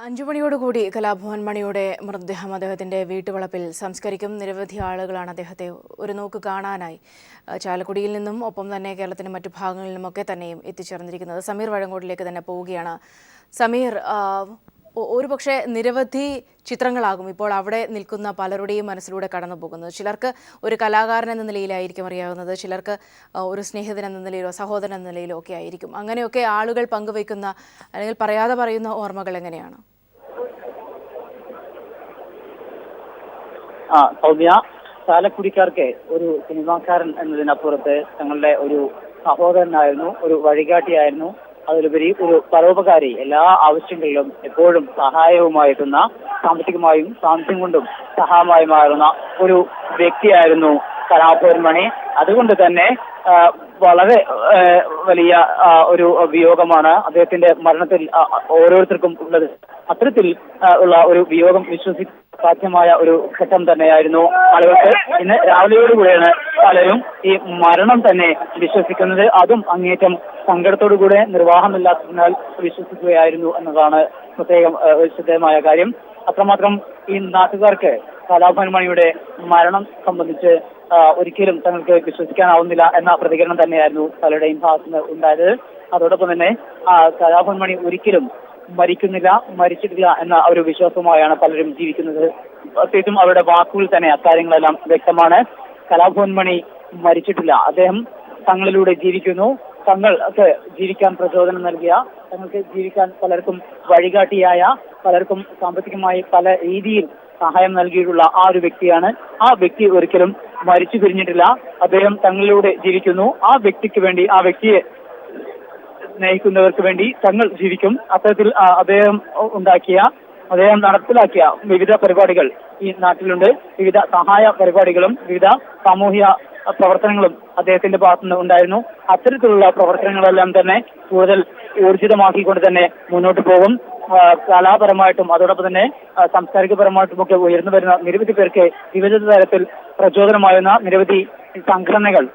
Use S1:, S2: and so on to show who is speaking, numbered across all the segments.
S1: 5 മണിയോടുകൂടി കലാഭവൻ മണിയുടെ മൃതദേഹം അദ്ദേഹത്തിന്റെ വീട്ടുവളപ്പിൽ സംസ്കരിക്കും. നിരവധി ആളുകളാണ് അദ്ദേഹത്തെ ഒരു നോക്ക് കാണാനായി ചാലക്കുടിയിൽ നിന്നും ഒപ്പം തന്നെ കേരളത്തിന്റെ മറ്റു ഭാഗങ്ങളിൽ നിന്നുമൊക്കെ തന്നെയും എത്തിച്ചേർന്നിരിക്കുന്നത്. സമീർ വഴങ്ങോട്ടിലേക്ക് തന്നെ പോവുകയാണ്. സമീർ, ഒരുപക്ഷെ നിരവധി ചിത്രങ്ങളാകും ഇപ്പോൾ അവിടെ നിൽക്കുന്ന പലരുടെയും മനസ്സിലൂടെ കടന്നു പോകുന്നത്. ചിലർക്ക് ഒരു കലാകാരൻ എന്ന നിലയിലായിരിക്കും അറിയാവുന്നത്, ചിലർക്ക് ഒരു സ്നേഹിതൻ എന്ന നിലയിലോ സഹോദരൻ എന്ന നിലയിലോ ഒക്കെ ആയിരിക്കും. അങ്ങനെയൊക്കെ ആളുകൾ പങ്കുവയ്ക്കുന്ന അല്ലെങ്കിൽ പറയാതെ പറയുന്ന ഓർമ്മകൾ എങ്ങനെയാണ്?
S2: സൗമ്യ, ചാലക്കുടിക്കാർക്ക് ഒരു സിനിമാക്കാരൻ എന്നതിനപ്പുറത്ത് തങ്ങളുടെ ഒരു സഹോദരനായിരുന്നു, ഒരു വഴികാട്ടിയായിരുന്നു, അതിലുപരി ഒരു പരോപകാരി. എല്ലാ ആവശ്യങ്ങളിലും എപ്പോഴും സഹായവുമായെത്തുന്ന, സാമ്പത്തികമായും സാമ്പത്തികം കൊണ്ടും സഹായമായി മാറുന്ന ഒരു വ്യക്തിയായിരുന്നു കലാഭവൻ മണി. അതുകൊണ്ട് തന്നെ വളരെ വലിയ ഒരു വിയോഗമാണ് അദ്ദേഹത്തിന്റെ മരണത്തിൽ ഓരോരുത്തർക്കും ഉള്ളത്. അത്തരത്തിൽ ഉള്ള ഒരു വിയോഗം സാധ്യമായ ഒരു ഘട്ടം തന്നെയായിരുന്നു ആളുകൾക്ക്. ഇന്ന് രാവിലെയോടുകൂടിയാണ് പലരും ഈ മരണം തന്നെ വിശ്വസിക്കുന്നത്. അതും അങ്ങേറ്റം സങ്കടത്തോടുകൂടെ നിർവാഹമില്ലാത്തതിനാൽ വിശ്വസിക്കുകയായിരുന്നു എന്നതാണ് പ്രത്യേകം ശ്രദ്ധേയമായ കാര്യം. അത്രമാത്രം ഈ നാട്ടുകാർക്ക് കലാഭവൻ മണിയുടെ മരണം സംബന്ധിച്ച് ഒരിക്കലും തങ്ങൾക്ക് വിശ്വസിക്കാനാവുന്നില്ല എന്ന പ്രതികരണം തന്നെയായിരുന്നു പലരുടെയും ഭാഗത്തുനിന്ന് ഉണ്ടായത്. അതോടൊപ്പം തന്നെ കലാഭവൻ മണി ഒരിക്കലും മരിക്കുന്നില്ല, മരിച്ചിട്ടില്ല എന്ന ഒരു വിശ്വാസവുമായാണ് പലരും ജീവിക്കുന്നത്. പ്രത്യേകിച്ചും അവരുടെ വാക്കുകൾ തന്നെ അക്കാര്യങ്ങളെല്ലാം വ്യക്തമാണ്. കലാഭവൻ മണി മരിച്ചിട്ടില്ല, അദ്ദേഹം തങ്ങളിലൂടെ ജീവിക്കുന്നു. തങ്ങൾക്ക് ജീവിക്കാൻ പ്രചോദനം നൽകിയ, തങ്ങൾക്ക് ജീവിക്കാൻ പലർക്കും വഴികാട്ടിയായ, പലർക്കും സാമ്പത്തികമായി പല രീതിയിൽ സഹായം നൽകിയിട്ടുള്ള ആ ഒരു വ്യക്തിയാണ്. ആ വ്യക്തി ഒരിക്കലും മരിച്ചു പിരിഞ്ഞിട്ടില്ല. അദ്ദേഹം തങ്ങളിലൂടെ ജീവിക്കുന്നു. ആ വ്യക്തിക്ക് വേണ്ടി, ആ വ്യക്തിയെ സ്നേഹിക്കുന്നവർക്ക് വേണ്ടി തങ്ങൾ ജീവിക്കും. അത്തരത്തിൽ അദ്ദേഹം നടപ്പിലാക്കിയ വിവിധ പരിപാടികൾ ഈ നാട്ടിലുണ്ട്. വിവിധ സഹായ പരിപാടികളും വിവിധ സാമൂഹ്യ പ്രവർത്തനങ്ങളും അദ്ദേഹത്തിന്റെ ഭാഗത്തുനിന്ന് ഉണ്ടായിരുന്നു. അത്തരത്തിലുള്ള പ്രവർത്തനങ്ങളെല്ലാം തന്നെ കൂടുതൽ ഊർജിതമാക്കിക്കൊണ്ട് തന്നെ മുന്നോട്ട് പോകും. കലാപരമായിട്ടും അതോടൊപ്പം തന്നെ സാംസ്കാരികപരമായിട്ടും ഒക്കെ ഉയർന്നു വരുന്ന നിരവധി പേർക്ക് വിവിധ തരത്തിൽ പ്രചോദനമാകുന്ന നിരവധി സംഘടനകൾ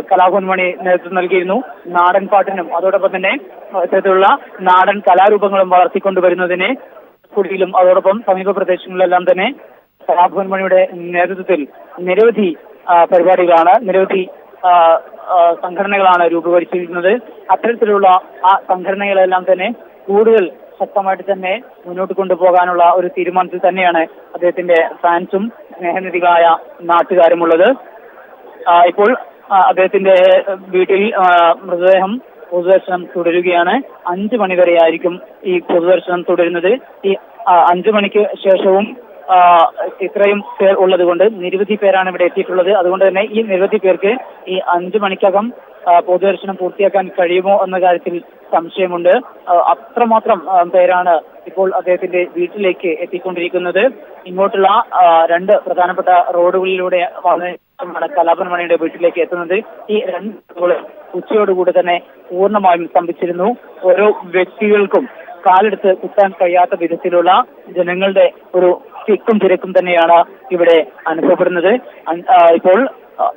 S2: കലാഭവൻ മണി നേതൃത്വം നൽകിയിരുന്നു. നാടൻ പാട്ടിനും അതോടൊപ്പം തന്നെ ഇത്തരത്തിലുള്ള നാടൻ കലാരൂപങ്ങളും വളർത്തിക്കൊണ്ടുവരുന്നതിന് കുടിയിലും അതോടൊപ്പം സമീപ പ്രദേശങ്ങളിലെല്ലാം തന്നെ കലാഭവൻ മണിയുടെ നേതൃത്വത്തിൽ നിരവധി പരിപാടികളാണ്, നിരവധി സംഘടനകളാണ് രൂപീകരിച്ചിരിക്കുന്നത്. അത്തരത്തിലുള്ള ആ സംഘടനകളെല്ലാം തന്നെ കൂടുതൽ ശക്തമായിട്ട് തന്നെ മുന്നോട്ട് കൊണ്ടുപോകാനുള്ള ഒരു തീരുമാനത്തിൽ തന്നെയാണ് അദ്ദേഹത്തിന്റെ ഫാൻസും സ്നേഹനിധികളായ നാട്ടുകാരുമുള്ളത്. ഇപ്പോൾ അദ്ദേഹത്തിന്റെ വീട്ടിൽ മൃതദേഹം പൊതുദർശനം തുടരുകയാണ്. 5 മണി വരെയായിരിക്കും ഈ പൊതുദർശനം തുടരുന്നത്. ഈ 5 മണിക്ക് ശേഷവും ഇത്രയും പേർ ഉള്ളത് കൊണ്ട് നിരവധി പേരാണ് ഇവിടെ എത്തിയിട്ടുള്ളത്. അതുകൊണ്ട് തന്നെ ഈ നിരവധി പേർക്ക് ഈ 5 മണിക്കകം പൊതുദർശനം പൂർത്തിയാക്കാൻ കഴിയുമോ എന്ന കാര്യത്തിൽ സംശയമുണ്ട്. അത്രമാത്രം പേരാണ് ഇപ്പോൾ അദ്ദേഹത്തിന്റെ വീട്ടിലേക്ക് എത്തിക്കൊണ്ടിരിക്കുന്നത്. ഇങ്ങോട്ടുള്ള 2 പ്രധാനപ്പെട്ട റോഡുകളിലൂടെ കലാഭവൻ മണിയുടെ വീട്ടിലേക്ക് എത്തുന്നത്. ഈ 2 റോഡുകൾ ഉച്ചയോടുകൂടി തന്നെ പൂർണ്ണമായും സ്തംഭിച്ചിരുന്നു. ഓരോ വ്യക്തികൾക്കും കാലെടുത്ത് കുത്താൻ കഴിയാത്ത വിധത്തിലുള്ള ജനങ്ങളുടെ ഒരു തിക്കും തിരക്കും തന്നെയാണ് ഇവിടെ അനുഭവപ്പെടുന്നത്.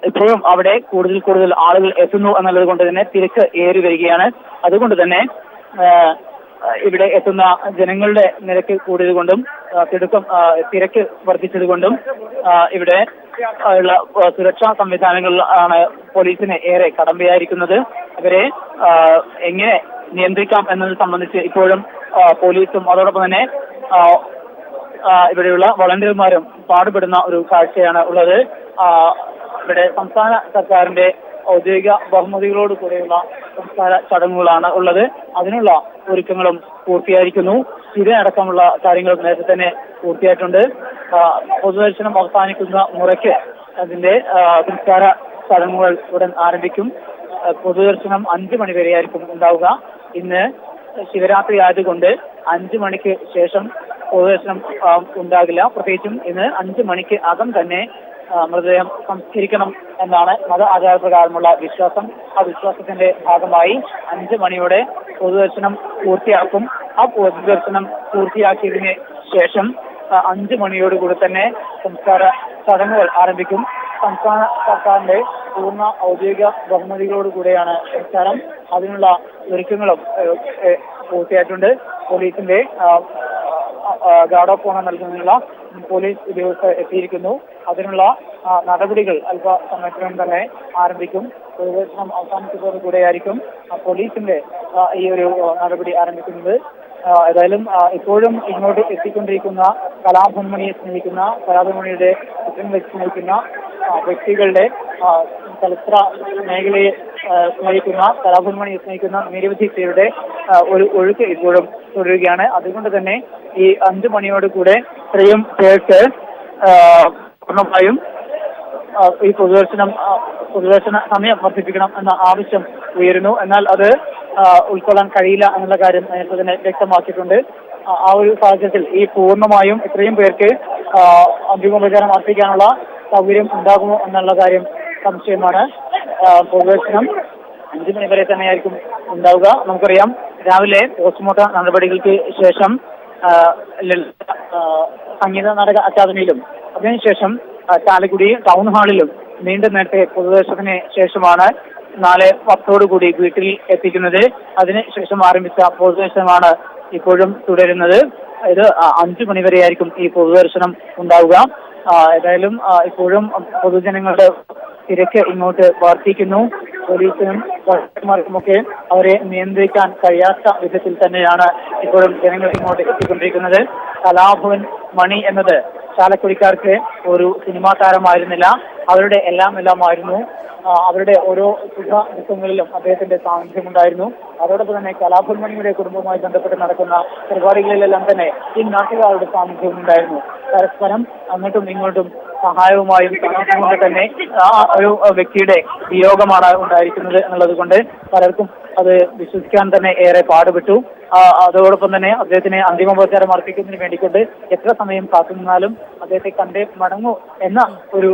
S2: ഇപ്പോഴും അവിടെ കൂടുതൽ ആളുകൾ എത്തുന്നു എന്നുള്ളത് കൊണ്ട് തന്നെ തിരക്ക് ഏറി വരികയാണ്. അതുകൊണ്ട് തന്നെ ഇവിടെ എത്തുന്ന ജനങ്ങളുടെ നിരക്ക് കൂടിയത് കൊണ്ടും തിരക്ക് വർദ്ധിച്ചത് കൊണ്ടും ഇവിടെ ഉള്ള സുരക്ഷാ സംവിധാനങ്ങളിലാണ് പോലീസിന് ഏറെ കടമ്പയായിരിക്കുന്നത്. ഇവരെ എങ്ങനെ നിയന്ത്രിക്കാം എന്നത് സംബന്ധിച്ച് ഇപ്പോഴും പോലീസും അതോടൊപ്പം തന്നെ ഇവിടെയുള്ള വളണ്ടിയർമാരും പാടുപെടുന്ന ഒരു കാഴ്ചയാണ് ഉള്ളത്. ഇവിടെ സംസ്ഥാന സർക്കാരിന്റെ ഔദ്യോഗിക ബഹുമതികളോട് കൂടെയുള്ള സംസ്കാര ചടങ്ങുകളാണ് ഉള്ളത്. അതിനുള്ള ഒരുക്കങ്ങളും പൂർത്തിയായിരിക്കുന്നു. ഇതിനടക്കമുള്ള കാര്യങ്ങൾ നേരത്തെ തന്നെ പൂർത്തിയായിട്ടുണ്ട്. പൊതുദർശനം അവസാനിക്കുന്ന മുറയ്ക്ക് അതിന്റെ സംസ്കാര ചടങ്ങുകൾ ഉടൻ ആരംഭിക്കും. പൊതുദർശനം 5 മണി വരെയായിരിക്കും ഉണ്ടാവുക. ഇന്ന് ശിവരാത്രി ആയതുകൊണ്ട് 5 മണിക്ക് ശേഷം പൊതുദർശനം ഉണ്ടാകില്ല. പ്രത്യേകിച്ചും ഇന്ന് 5 മണിക്ക് അകം തന്നെ മൃതദേഹം സംസ്കരിക്കണം എന്നാണ് മത ആചാരപ്രകാരമുള്ള വിശ്വാസം. ആ വിശ്വാസത്തിന്റെ ഭാഗമായി 5 മണിയോടെ പൊതുദർശനം പൂർത്തിയാക്കും. ആ പൊതുദർശനം പൂർത്തിയാക്കിയതിന് ശേഷം 5 മണിയോടുകൂടി തന്നെ സംസ്കാര ചടങ്ങുകൾ ആരംഭിക്കും. സംസ്ഥാന സർക്കാരിന്റെ പൂർണ്ണ ഔദ്യോഗിക ബഹുമതികളോടുകൂടെയാണ് സംസ്കാരം. അതിനുള്ള ഒരുക്കങ്ങളും പൂർത്തിയായിട്ടുണ്ട്. പോലീസിന്റെ ഗാർഡ് ഓഫ് ഓണർ നൽകുന്നതിനുള്ള പോലീസ് ഉദ്യോഗസ്ഥർ എത്തിയിരിക്കുന്നു. അതിനുള്ള നടപടികൾ അല്പസമയത്തിനും തന്നെ ആരംഭിക്കും. പൊതുദർശനം അവസാനിച്ചതോടുകൂടെയായിരിക്കും പോലീസിന്റെ ഈ ഒരു നടപടി ആരംഭിക്കുന്നത്. ഏതായാലും ഇപ്പോഴും ഇങ്ങോട്ട് എത്തിക്കൊണ്ടിരിക്കുന്ന കലാഭവൻമണിയെ സ്നേഹിക്കുന്ന, കലാഭവൻമണിയുടെ ചിത്രങ്ങൾ സ്നേഹിക്കുന്ന വ്യക്തികളുടെ, ചലച്ചിത്ര മേഖലയെ സ്നേഹിക്കുന്ന, കലാഭവൻമണിയെ സ്നേഹിക്കുന്ന നിരവധി പേരുടെ ഒരു ഒഴുക്ക് ഇപ്പോഴും തുടരുകയാണ്. അതുകൊണ്ട് തന്നെ ഈ 5 മണിയോട് ഇത്രയും പേർക്ക് പൂർണ്ണമായും ഈ പൊതുദർശന സമയം വർദ്ധിപ്പിക്കണം എന്ന ആവശ്യം ഉയരുന്നു. എന്നാൽ അത് ഉൾക്കൊള്ളാൻ കഴിയില്ല എന്നുള്ള കാര്യം നേരത്തെ തന്നെ വ്യക്തമാക്കിയിട്ടുണ്ട്. ആ ഒരു സാഹചര്യത്തിൽ ഈ പൂർണ്ണമായും ഇത്രയും പേർക്ക് അന്തിമോപചാരം അർപ്പിക്കാനുള്ള സൗകര്യം ഉണ്ടാകുമോ എന്നുള്ള കാര്യം സംശയമാണ്. പൊതുദർശനം 5 മണി വരെ തന്നെയായിരിക്കും ഉണ്ടാവുക. നമുക്കറിയാം, രാവിലെ പോസ്റ്റ്മോർട്ടം നടപടികൾക്ക് ശേഷം സംഗീത നാടക അക്കാദമിയിലും അതിനുശേഷം ചാലക്കുടി ടൗൺ ഹാളിലും നീണ്ട നേരത്തെ പൊതുദർശനത്തിന് ശേഷമാണ് 4:10 വീട്ടിൽ എത്തിക്കുന്നത്. അതിനുശേഷം ആരംഭിച്ച പൊതുദർശനമാണ് ഇപ്പോഴും തുടരുന്നത്. ഇത് 5 മണി വരെയായിരിക്കും ഈ പൊതുദർശനം ഉണ്ടാവുക. ഏതായാലും ഇപ്പോഴും പൊതുജനങ്ങളുടെ തിരക്ക് ഇങ്ങോട്ട് വർദ്ധിക്കുന്നു. പോലീസിനും ഡോക്ടർമാർക്കുമൊക്കെ അവരെ നിയന്ത്രിക്കാൻ കഴിയാത്ത വിധത്തിൽ തന്നെയാണ് ഇപ്പോഴും ജനങ്ങൾ ഇങ്ങോട്ട് എത്തിക്കൊണ്ടിരിക്കുന്നത്. കലാഭവൻ മണി എന്നത് ചാലക്കുടിക്കാർക്ക് ഒരു സിനിമാ താരമായിരുന്നില്ല, അവരുടെ എല്ലാമായിരുന്നു. അവരുടെ ഓരോ സുഖ ദുഃഖങ്ങളിലും അദ്ദേഹത്തിന്റെ സാന്നിധ്യമുണ്ടായിരുന്നു. അതോടൊപ്പം തന്നെ കലാഭവൻ മണിയുടെ കുടുംബവുമായി ബന്ധപ്പെട്ട് നടക്കുന്ന പരിപാടികളിലെല്ലാം തന്നെ ഈ നാട്ടുകാരുടെ സാന്നിധ്യം ഉണ്ടായിരുന്നു. പരസ്പരം അങ്ങോട്ടും ഇങ്ങോട്ടും സഹായവുമായും കൊണ്ട് തന്നെ ആ ഒരു വ്യക്തിയുടെ വിയോഗമാണ് ഉണ്ടായിരിക്കുന്നത് എന്നുള്ളത് കൊണ്ട് പലർക്കും അത് വിശ്വസിക്കാൻ തന്നെ ഏറെ പാടുപെട്ടു. അതോടൊപ്പം തന്നെ അദ്ദേഹത്തിന് അന്തിമോപചാരം അർപ്പിക്കുന്നതിന് വേണ്ടിക്കൊണ്ട് എത്ര സമയം കാത്തുനിന്നാലും അദ്ദേഹത്തെ കണ്ടേ മടങ്ങൂ എന്ന ഒരു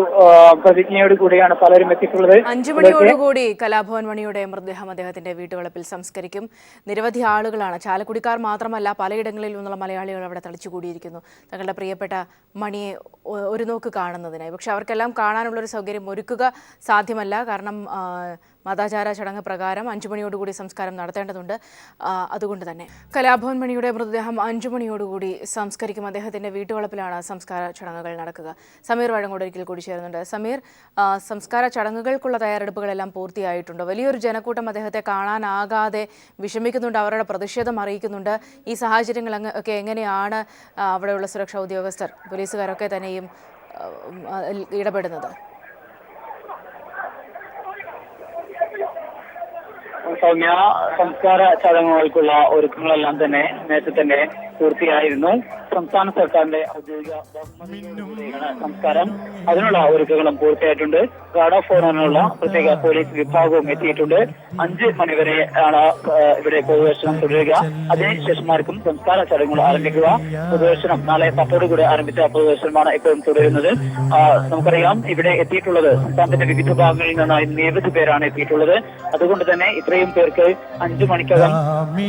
S2: പ്രതിജ്ഞയോട് കൂടിയാണ് പലരും എത്തിയിട്ടുള്ളത്.
S1: 5 മണിയോടുകൂടി കലാഭവൻ മണിയുടെ മൃതദേഹം അദ്ദേഹത്തിന്റെ വീട്ടുവളപ്പിൽ സംസ്കരിക്കും. നിരവധി ആളുകളാണ്, ചാലക്കുടിക്കാർ മാത്രമല്ല പലയിടങ്ങളിൽ നിന്നുള്ള മലയാളികൾ അവിടെ തളിച്ചുകൂടിയിരിക്കുന്നു തങ്ങളുടെ പ്രിയപ്പെട്ട മണിയെ ഒരു നോക്ക് കാണുന്നതിനായി. പക്ഷെ അവർക്കെല്ലാം കാണാനുള്ളൊരു സൗകര്യം ഒരുക്കുക സാധ്യമല്ല. കാരണം മതാചാര ചടങ്ങ് പ്രകാരം 5 മണിയോടുകൂടി സംസ്കാരം നടത്തേണ്ടതുണ്ട്. അതുകൊണ്ട് തന്നെ കലാഭവൻ മണിയുടെ മൃതദേഹം 5 മണിയോടുകൂടി സംസ്കരിക്കും. അദ്ദേഹത്തിന്റെ വീട്ടുവളപ്പിലാണ് സംസ്കാര ചടങ്ങുകൾ നടക്കുക. സമീർ വഴങ്ങോട് ഒരിക്കൽ കൂടി ചേരുന്നുണ്ട്. സമീർ, സംസ്കാര ചടങ്ങുകൾക്കുള്ള തയ്യാറെടുപ്പുകളെല്ലാം പൂർത്തിയായിട്ടുണ്ട്. വലിയൊരു ജനക്കൂട്ടം അദ്ദേഹത്തെ കാണാനാകാതെ വിഷമിക്കുന്നുണ്ട്, അവരുടെ പ്രതിഷേധം അറിയിക്കുന്നുണ്ട്. ഈ സാഹചര്യങ്ങൾ ഒക്കെ എങ്ങനെയാണ് അവിടെയുള്ള സുരക്ഷാ ഉദ്യോഗസ്ഥർ, പോലീസുകാരൊക്കെ തന്നെയും ഇടപെടുന്നത്?
S2: സൗമ്യ, സംസ്കാര ചടങ്ങുകൾക്കുള്ള ഒരുക്കങ്ങളെല്ലാം തന്നെ നേരത്തെ തന്നെ പൂർത്തിയായിരുന്നു. സംസ്ഥാന സർക്കാരിന്റെ ഔദ്യോഗിക ബഹുമതിയോടുകൂടിയാണ് സംസ്കാരം. അതിനുള്ള ഒരുക്കങ്ങളും പൂർത്തിയായിട്ടുണ്ട്. ഗാർഡ് ഓഫ് ഓണറിനുള്ള പ്രത്യേക പോലീസ് വിഭാഗവും എത്തിയിട്ടുണ്ട്. 5 മണി വരെ ആണ് ഇവിടെ പൊതുദർശനം തുടരുക. അതിനുശേഷമായിരിക്കും സംസ്കാര ചടങ്ങുകൾ ആരംഭിക്കുക. പൊതുദർശനം നാളെ 10 ആരംഭിച്ച പൊതുദർശനമാണ് ഇപ്പോഴും തുടരുന്നത്. നമുക്കറിയാം, ഇവിടെ എത്തിയിട്ടുള്ളത് സംസ്ഥാനത്തിന്റെ വിവിധ ഭാഗങ്ങളിൽ നിന്നായി നിരവധി പേരാണ് എത്തിയിട്ടുള്ളത്. അതുകൊണ്ട് തന്നെ ഇത്രയും പേർക്ക് 5 മണിക്കകം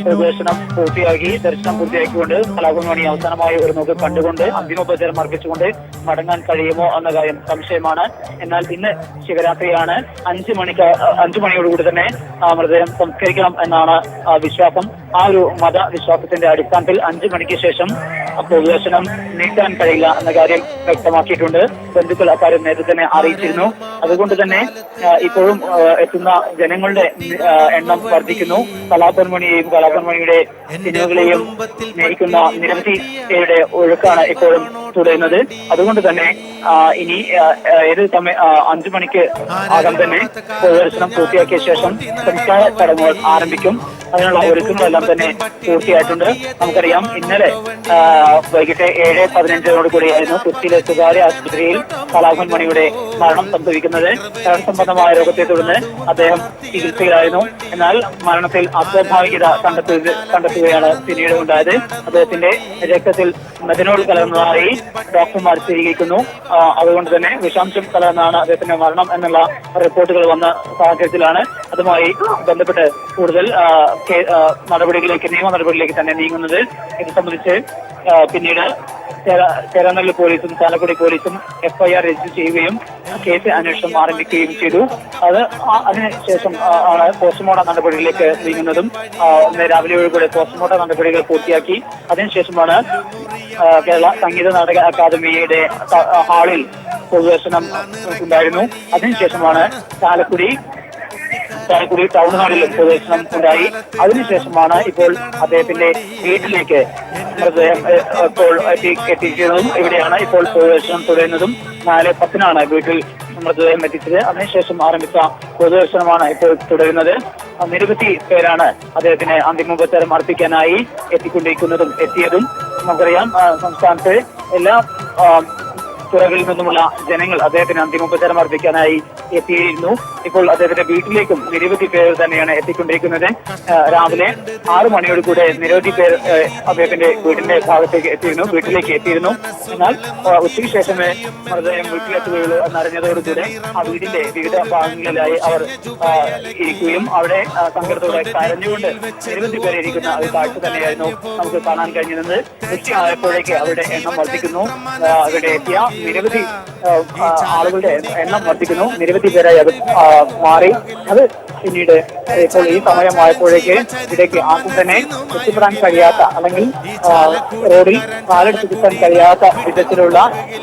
S2: പൊതുദർശനം പൂർത്തിയാക്കി, ദർശനം പൂർത്തിയാക്കിക്കൊണ്ട് കലാഭവൻ മണി അവസാനമായി ഒരു നോക്ക് കണ്ടുകൊണ്ട് അന്തിമോപചാരം അർപ്പിച്ചുകൊണ്ട് മടങ്ങാൻ കഴിയുമോ എന്ന കാര്യം സംശയമാണ്. എന്നാൽ ഇന്ന് ശിവരാത്രിയാണ്. 5 മണിയോടുകൂടി തന്നെ മൃതദേഹം സംസ്കരിക്കണം എന്നാണ് വിശ്വാസം. ആ ഒരു മതവിശ്വാസത്തിന്റെ അടിസ്ഥാനത്തിൽ 5 മണിക്ക് ശേഷം പൊതുദർശനം നീട്ടാൻ കഴിയില്ല എന്ന കാര്യം വ്യക്തമാക്കിയിട്ടുണ്ട്. ബന്ധുക്കൾ അക്കാര്യം നേരത്തെ തന്നെ അറിയിച്ചിരുന്നു. അതുകൊണ്ട് തന്നെ ഇപ്പോഴും എത്തുന്ന ജനങ്ങളുടെ എണ്ണം വർദ്ധിക്കുന്നു. കലാഭവൻ മണിയെയും കലാഭവൻ മണിയുടെ സിനിമകളെയും സ്നേഹിക്കുന്ന നിരവധി പേരുടെ ഒഴുക്കാണ് ഇപ്പോഴും തുടരുന്നത്. അതുകൊണ്ട് തന്നെ ഇനി ഏത് സമയം 5 മണിക്ക് ആകം തന്നെ പൊതുദർശനം പൂർത്തിയാക്കിയ ശേഷം സംസ്കാര ചടങ്ങുകൾ ആരംഭിക്കും. അതിനുള്ള ഒരുക്കങ്ങളെല്ലാം തന്നെ പൂർത്തിയായിട്ടുണ്ട്. നമുക്കറിയാം, ഇന്നലെ വൈകിട്ട് 7:15 കൂടിയായിരുന്നു കൊച്ചിയിലെ സ്വകാര്യ ആശുപത്രിയിൽ കലാഭവൻ മണിയുടെ മരണം സംഭവിക്കുന്നത്. കരൾ സംബന്ധമായ രോഗത്തെ തുടർന്ന് അദ്ദേഹം ചികിത്സയിലായിരുന്നു. എന്നാൽ മരണത്തിൽ അസ്വാഭാവികത കണ്ടെത്തുകയാണ് പിന്നീട് ഉണ്ടായത്. അദ്ദേഹത്തിന്റെ രക്തത്തിൽ മെഥനോൾ കലർന്നതായി ഡോക്ടർമാർ സ്ഥിരീകരിക്കുന്നു. അതുകൊണ്ട് തന്നെ വിഷാംശം കലർന്നാണ് അദ്ദേഹത്തിന്റെ മരണം എന്നുള്ള റിപ്പോർട്ടുകൾ വന്ന സാഹചര്യത്തിലാണ് അതുമായി ബന്ധപ്പെട്ട് കൂടുതൽ നിയമ നടപടികളിലേക്ക് തന്നെ നീങ്ങുന്നത്. ഇത് സംബന്ധിച്ച് പിന്നീട് ചേരാനല്ലൂർ പോലീസും ചാലക്കുടി പോലീസും FIR രജിസ്റ്റർ ചെയ്യുകയും കേസ് അന്വേഷണം ആരംഭിക്കുകയും ചെയ്തു. അതിനുശേഷം ആണ് പോസ്റ്റ്മോർട്ടം നടപടികളിലേക്ക് നീങ്ങുന്നതും. ഇന്ന് രാവിലെയോടുകൂടി പോസ്റ്റ്മോർട്ടം നടപടികൾ പൂർത്തിയാക്കി. അതിനുശേഷമാണ് കേരള സംഗീത നാടക അക്കാദമിയുടെ ഹാളിൽ പൊതുദർശനം ഉണ്ടായിരുന്നു. അതിനുശേഷമാണ് ചാലക്കുടി ടൗൺ ഹാളിൽ പൊതുദർശനം ഉണ്ടായി. അതിനുശേഷമാണ് ഇപ്പോൾ അദ്ദേഹത്തിന്റെ വീട്ടിലേക്ക് മൃതദേഹം ഇപ്പോൾ എത്തിക്കുന്നതും. ഇവിടെയാണ് ഇപ്പോൾ പൊതുദർശനം തുടരുന്നതും. 4:10 വീട്ടിൽ മൃതദേഹം എത്തിച്ചത്. അതിനുശേഷം ആരംഭിച്ച പൊതുദർശനമാണ് ഇപ്പോൾ തുടരുന്നത്. നിരവധി പേരാണ് അദ്ദേഹത്തിന് അന്തിമോപചാരം അർപ്പിക്കാനായി എത്തിയതും. നമുക്കറിയാം, സംസ്ഥാനത്ത് എല്ലാ തുറകളിൽ നിന്നുമുള്ള ജനങ്ങൾ അദ്ദേഹത്തിന് അന്തിമോപചാരം അർപ്പിക്കാനായി എത്തിയിരുന്നു. ഇപ്പോൾ അദ്ദേഹത്തിന്റെ വീട്ടിലേക്കും നിരവധി പേർ തന്നെയാണ് എത്തിക്കൊണ്ടിരിക്കുന്നത്. രാവിലെ 6 മണിയോടുകൂടെ നിരവധി പേർ അദ്ദേഹത്തിന്റെ വീടിന്റെ വീട്ടിലേക്ക് എത്തിയിരുന്നു. എന്നാൽ ഉച്ചയ്ക്ക് ശേഷമേ മൃതദേഹം വീട്ടിലെത്തുകയുള്ളൂ എന്നറിഞ്ഞതോടുകൂടെ ആ വീടിന്റെ വിവിധ ഭാഗങ്ങളിലായി അവർ ഇരിക്കുകയും അവിടെ സങ്കടത്തോടെ കരഞ്ഞുകൊണ്ട് നിരവധി പേരെ ഇരിക്കുന്ന ഒരു കാഴ്ച തന്നെയായിരുന്നു നമുക്ക് കാണാൻ കഴിഞ്ഞിരുന്നത്. ഉച്ചയായപ്പോഴേക്ക് അവരുടെ എണ്ണം വർദ്ധിക്കുന്നു. അവിടെ എത്തിയ നിരവധി ആളുകളുടെ എണ്ണം വർദ്ധിക്കുന്നു. നിരവധി പേരായി അത് മാറി. അത് പിന്നീട് ഇപ്പോൾ ഈ സമയമായപ്പോഴേക്ക് ഇവിടേക്ക് ആർക്കും തന്നെ എത്തിപ്പെടാൻ കഴിയാത്ത, അല്ലെങ്കിൽ റോഡിൽ കാലെടുത്ത് കുത്താൻ കഴിയാത്ത വിധത്തിലുള്ള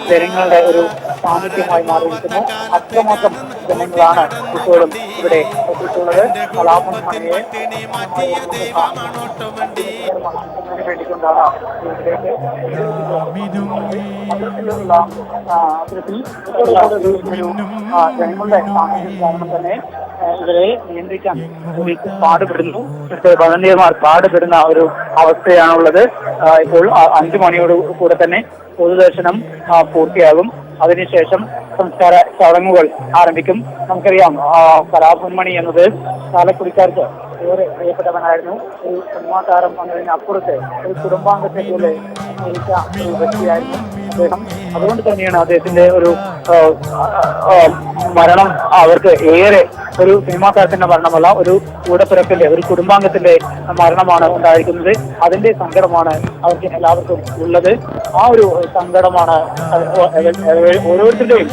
S2: ജനങ്ങളുടെ ഒരു സാന്നിധ്യമായി മാറിയിരിക്കുന്നു. അത്രമാത്രം ജനങ്ങളാണ് ഇപ്പോഴും ഇവിടെ എത്തിയിട്ടുള്ളത്. കലാപം മണിയെ വേണ്ടിക്കൊണ്ടാണ് ജനങ്ങളുടെ സാന്നിധ്യം കാരണം തന്നെ ഇവരെ നിയന്ത്രിക്കാൻ പാടുപെടുന്നു. വളണ്ടിയർമാർ പാടുപെടുന്ന ഒരു അവസ്ഥയാണുള്ളത്. ഇപ്പോൾ 5 മണിയോട് കൂടെ തന്നെ പൊതുദർശനം പൂർത്തിയാകും. അതിനുശേഷം സംസ്കാര ചടങ്ങുകൾ ആരംഭിക്കും. നമുക്കറിയാം, കലാപൊന്മണി എന്നത് ചാലക്കുടിക്കാർക്ക് ഏറെ പ്രിയപ്പെട്ടവനായിരുന്നു. ഒരു സിനിമാ താരം എന്നതിനപ്പുറത്ത് ഒരു കുടുംബാംഗത്തെ പോലെ സ്നേഹിച്ച ഒരു വ്യക്തിയായിരുന്നു അദ്ദേഹം. അതുകൊണ്ട് തന്നെയാണ് അദ്ദേഹത്തിന്റെ ഒരു മരണം അവർക്ക് ഏറെ ഒരു സിനിമാ താരത്തിന്റെ മരണമല്ല, ഒരു കൂടപ്പിറപ്പിന്റെ, ഒരു കുടുംബാംഗത്തിന്റെ മരണമാണ് ഉണ്ടായിരിക്കുന്നത്. അതിന്റെ സങ്കടമാണ് അവർക്ക് എല്ലാവർക്കും ഉള്ളത്. ആ ഒരു സങ്കടമാണ് ഓരോരുത്തരുടെയും.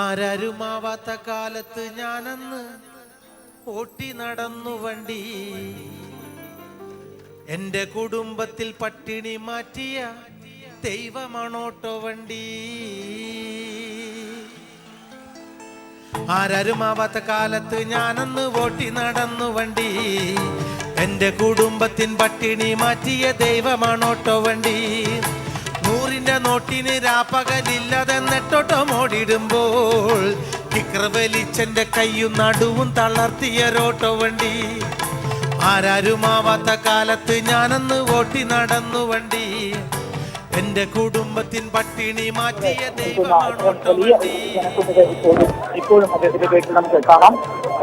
S3: ആരാരുമാവാത്ത കാലത്ത് ഞാനന്ന് ഓട്ടി നടന്നു വണ്ടി, എന്റെ കുടുംബത്തിൽ പട്ടിണി മാറ്റിയ ദൈവമാണോട്ടോ വണ്ടി. ആരാരുമാവാത്ത കാലത്ത് ഞാനന്ന് ഓട്ടി നടന്നു വണ്ടി, എന്റെ കുടുംബത്തിൻ പട്ടിണി മാറ്റിയ ദൈവമാണോട്ടോ വണ്ടി. 100ന്റെ നോട്ടിന് രാപ്പകലില്ലാതെ നെട്ടോട്ടം ഓടിടുമ്പോൾ കിക്രവലിച്ചെന്റെ കയ്യും നടുവും തളർത്തിയൊരോട്ടോ വണ്ടി. ആരാരുമാവാത്ത കാലത്ത് ഞാനന്ന് ഓട്ടി നടന്നു വണ്ടി, എന്റെ കുടുംബത്തിൻ പട്ടിണി മാറ്റിയ ദൈവമാണോട്ടോ വണ്ടി.
S2: ഇപ്പോഴും അദ്ദേഹത്തിന്റെ വീട്ടിൽ നമുക്ക് കാണാം.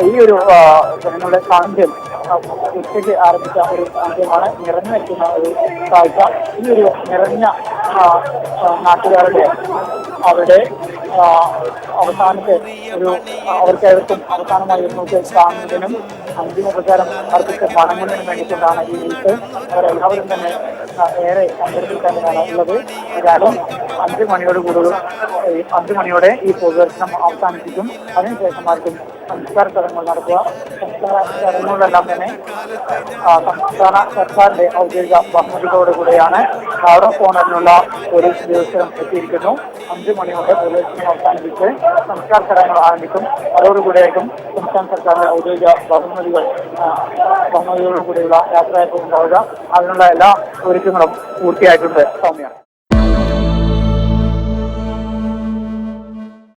S2: ഈ ഒരു ജനങ്ങളുടെ സാന്നിധ്യം ഉച്ചയ്ക്ക് ആരംഭിച്ച ഒരു സാന്നിധ്യമാണ്. നിറഞ്ഞു നിൽക്കുന്ന ഒരു കാഴ്ച. ഈ ഒരു നിറഞ്ഞ നാട്ടുകാരുടെ അവരുടെ അവസാനത്തെ ഒരു അവർക്കേവർക്കും അവസാനമായി നോക്കി കാണുന്നതിനും അന്തിമോപചാരം അർപ്പിച്ച് മടങ്ങുന്നതിനും വേണ്ടിക്കൊണ്ടാണ് ഈ വീട്ട്. അവരെല്ലാവരും തന്നെ ഏറെ സങ്കടത്തിൽ തന്നെയാണ് ഉള്ളത്. ഏതായാലും 5 മണിയോടെ ഈ പൊതുദർശനം അവസാനിപ്പിക്കും. അതിനുശേഷമായിരിക്കും സംസ്കാര ചടങ്ങുകൾ നടക്കുക. സംസ്കാര ചടങ്ങുകളെല്ലാം തന്നെ സംസ്ഥാന സർക്കാരിന്റെ ഔദ്യോഗിക ബഹുമതികളോടുകൂടെയാണ് അവിടെ ഫോണിനുള്ള ഒരു ദിവസം എത്തിയിരിക്കുന്നു. 5 മണിയോടെ പൊതുദർശനം അവസാനിപ്പിച്ച് സംസ്കാര ചടങ്ങുകൾ ആരംഭിക്കും. അതോടുകൂടിയായിരിക്കും സംസ്ഥാന സർക്കാരിന്റെ ഔദ്യോഗിക ബഹുമതികളോടുകൂടിയുള്ള യാത്രയായിട്ടുണ്ടാവുക. അതിനുള്ള എല്ലാ ഒരുക്കങ്ങളും പൂർത്തിയായിട്ടുണ്ട്. സൗമ്യ.